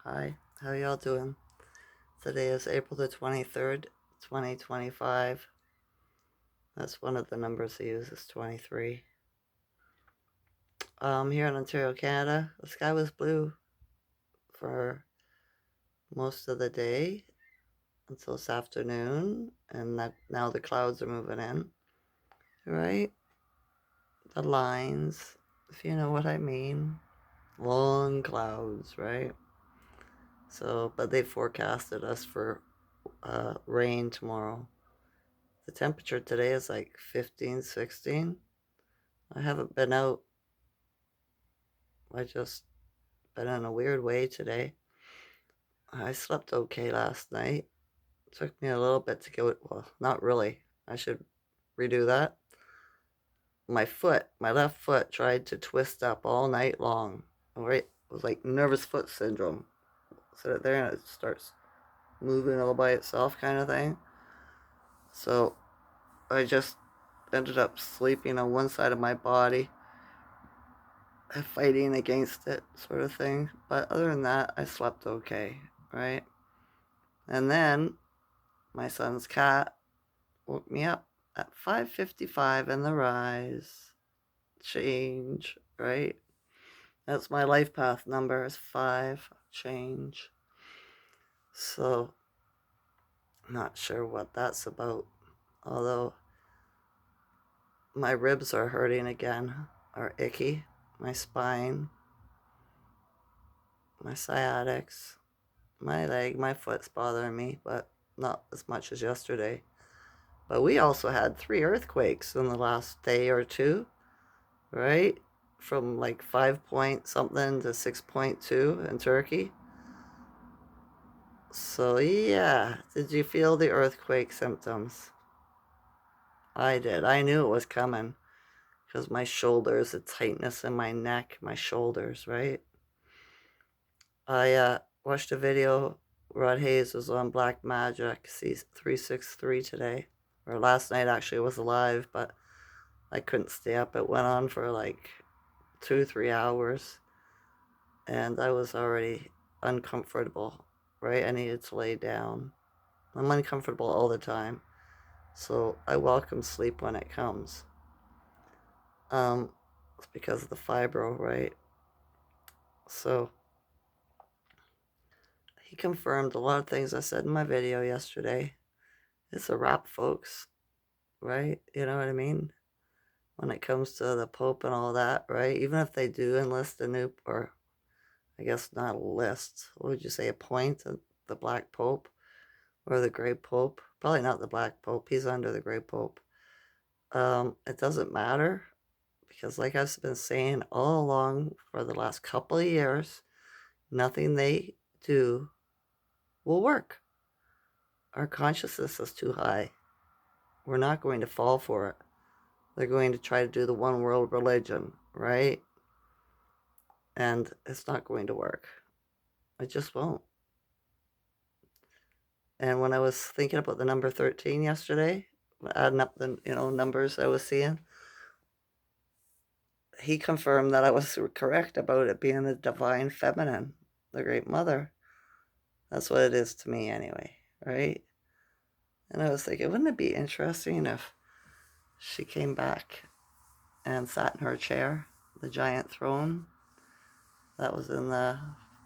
Hi, how y'all doing? Today is April the 23rd, 2025. That's one of the numbers I use is 23. Here in Ontario, Canada, the sky was blue for most of the day until this afternoon, and now the clouds are moving in, right? The lines, if you know what I mean. Long clouds, right? So, but they forecasted us for rain tomorrow. The temperature today is like 15, 16. I haven't been out. I just been in a weird way today. I slept okay last night. It took me a little bit to go. Well, not really. I should redo that. My left foot tried to twist up all night long. Right? It was like nervous foot syndrome. Sit there and it starts moving all by itself kind of thing. So I just ended up sleeping on one side of my body, fighting against it, sort of thing. But other than that, I slept okay, right? And then my son's cat woke me up at 5:55 in the rise. Change, right? That's my life path number is 5 change. So, not sure what that's about. Although my ribs are hurting again, are icky. My spine, my sciatics, my leg, my foot's bothering me, but not as much as yesterday. But we also had 3 earthquakes in the last day or two, right? From like 5 point something to 6.2 in Turkey. So, yeah, did you feel the earthquake symptoms? I did. I knew it was coming because my shoulders, the tightness in my neck, my shoulders, right? I watched a video. Rod Hayes was on Black Magic C363 today, or last night actually. It was live, but I couldn't stay up. It went on for like 2, 3 hours, and I was already uncomfortable, right? I needed to lay down. I'm uncomfortable all the time, so I welcome sleep when it comes. It's because of the fibro, right? So he confirmed a lot of things I said in my video yesterday. It's a wrap, folks, right? You know what I mean? When it comes to the Pope and all that, right? Even if they do enlist a new, or I guess not a list, what would you say, appoint the Black Pope or the Gray Pope? Probably not the Black Pope. He's under the Gray Pope. It doesn't matter because, like I've been saying all along for the last couple of years, nothing they do will work. Our consciousness is too high. We're not going to fall for it. They're going to try to do the one world religion, right? And it's not going to work. It just won't. And when I was thinking about the number 13 yesterday, adding up the numbers I was seeing, he confirmed that I was correct about it being the divine feminine, the great mother. That's what it is to me anyway, right? And I was thinking, wouldn't it be interesting if she came back and sat in her chair, the giant throne that was in the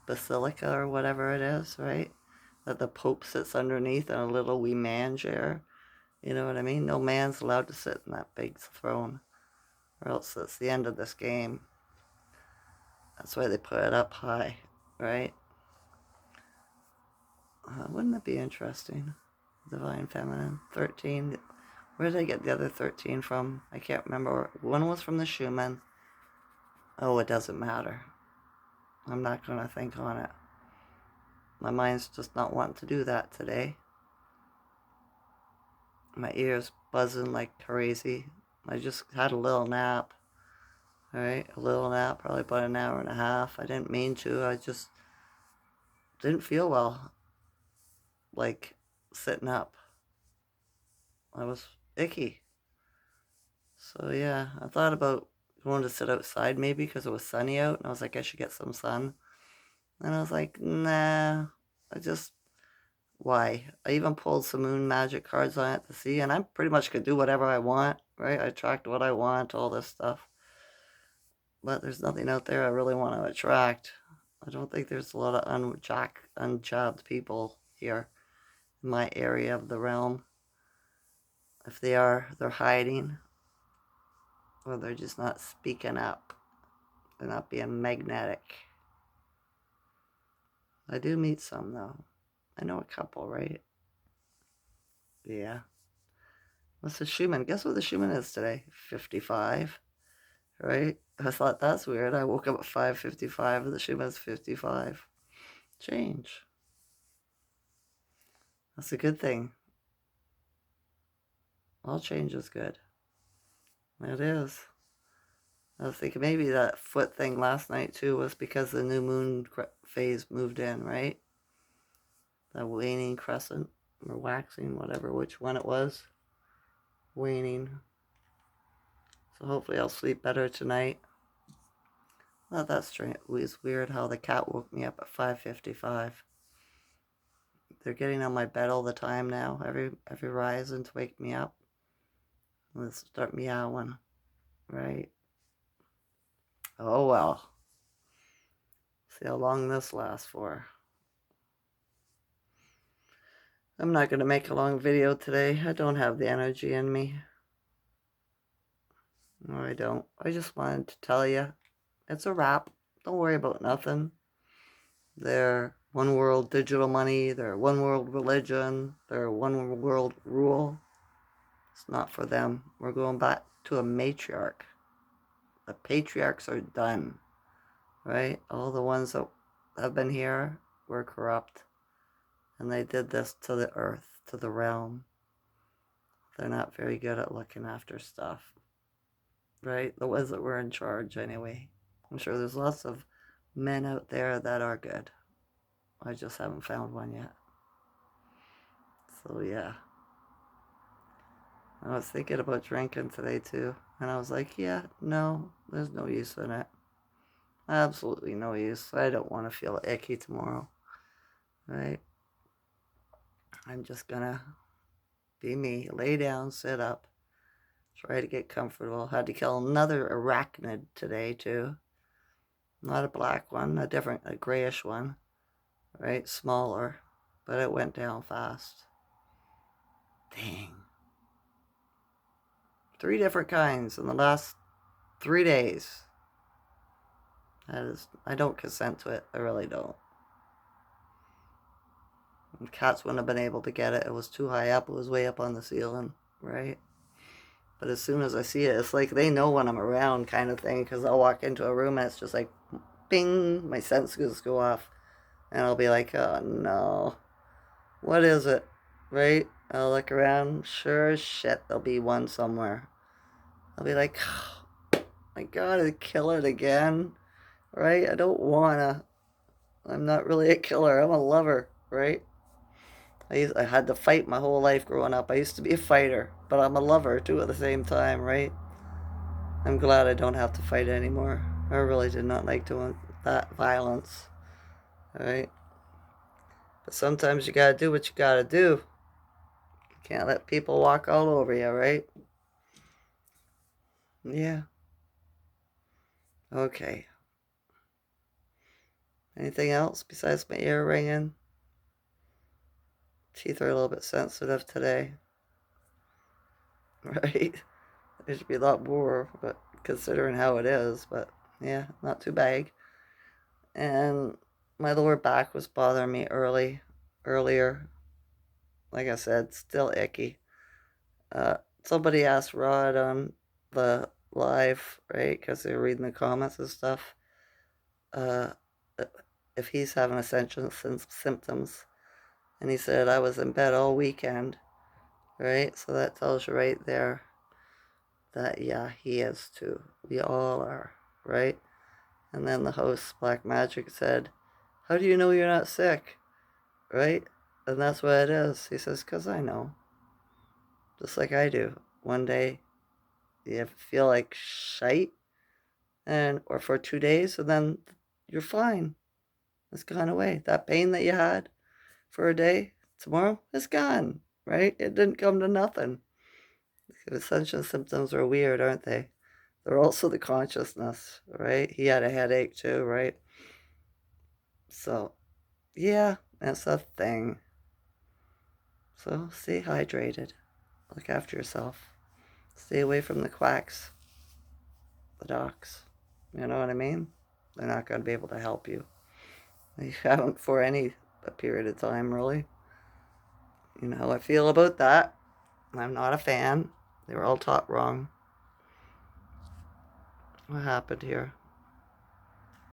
basilica or whatever it is, right? That the Pope sits underneath in a little wee man chair. You know what I mean? No man's allowed to sit in that big throne, or else it's the end of this game. That's why they put it up high, right? Wouldn't it be interesting? Divine Feminine. 13. Where did I get the other 13 from? I can't remember. One was from the Schuman. Oh, it doesn't matter. I'm not going to think on it. My mind's just not wanting to do that today. My ears buzzing like crazy. I just had a little nap. All right, a little nap, probably about an hour and a half. I didn't mean to. I just didn't feel well, like sitting up. I was icky. So yeah, I thought about going to sit outside maybe because it was sunny out, and I was like, I should get some sun. And I was like, nah, I just, why? I even pulled some moon magic cards on it to see, and I pretty much could do whatever I want, right? I attract what I want, all this stuff. But there's nothing out there I really want to attract. I don't think there's a lot of unjobbed people here in my area of the realm. If they are, they're hiding, or they're just not speaking up. They're not being magnetic. I do meet some, though. I know a couple, right? Yeah. What's the Schuman? Guess what the Schuman is today? 55, right? I thought that's weird. I woke up at 5:55 and the Schuman's 55. Change. That's a good thing. All change is good. It is. I was thinking maybe that foot thing last night too was because the new moon phase moved in, right? The waning crescent or waxing, whatever, which one it was. Waning. So hopefully I'll sleep better tonight. Well, that's strange. It was weird how the cat woke me up at 5:55. They're getting on my bed all the time now. Every rising to wake me up. Let's start meowing, right? Oh well. See how long this lasts for. I'm not going to make a long video today. I don't have the energy in me. No, I don't. I just wanted to tell you it's a wrap. Don't worry about nothing. They're one world digital money. They're one world religion. They're one world rule. It's not for them. We're going back to a matriarch. The patriarchs are done, right? All the ones that have been here were corrupt. And they did this to the earth, to the realm. They're not very good at looking after stuff, right? The ones that were in charge, anyway. I'm sure there's lots of men out there that are good. I just haven't found one yet. So, yeah. I was thinking about drinking today, too. And I was like, yeah, no, there's no use in it. Absolutely no use. I don't want to feel icky tomorrow, right? I'm just gonna be me. Lay down, sit up, try to get comfortable. Had to kill another arachnid today, too. Not a black one, a grayish one, right? Smaller, but it went down fast. Dang. 3 different kinds in the last 3 days. I don't consent to it. I really don't. The cats wouldn't have been able to get it. It was too high up. It was way up on the ceiling, right? But as soon as I see it, it's like they know when I'm around kind of thing, because I'll walk into a room and it's just like, bing, my senses go off. And I'll be like, oh no, what is it? Right? I'll look around. Sure as shit, there'll be one somewhere. I'll be like, oh, my God, I kill it again. Right? I don't wanna. I'm not really a killer. I'm a lover, right? I had to fight my whole life growing up. I used to be a fighter, but I'm a lover too at the same time, right? I'm glad I don't have to fight anymore. I really did not like doing that violence, right? But sometimes you gotta do what you gotta do. You can't let people walk all over you, right? Yeah. Okay. Anything else besides my ear ringing? Teeth are a little bit sensitive today, right? There should be a lot more, but considering how it is, but yeah, not too bad. And my lower back was bothering me earlier. Like I said, still icky. Somebody asked Rod on the live, right? Because they were reading the comments and stuff. Uh, if he's having ascension symptoms, and he said I was in bed all weekend, right? So that tells you right there that yeah, he is too. We all are, right? And then the host, Black Magic, said, "How do you know you're not sick?" Right? And that's what it is. He says, "'Cause I know, just like I do. One day you feel like shite, and or for 2 days, and then you're fine, It's gone away. That pain that you had for a day, tomorrow, it's gone, right? It didn't come to nothing. The ascension symptoms are weird, aren't they? They're also the consciousness, right? He had a headache too, right? So, yeah, that's a thing. So, stay hydrated. Look after yourself. Stay away from the quacks, the docs. You know what I mean? They're not going to be able to help you. They haven't for any period of time, really. You know how I feel about that. I'm not a fan. They were all taught wrong. What happened here?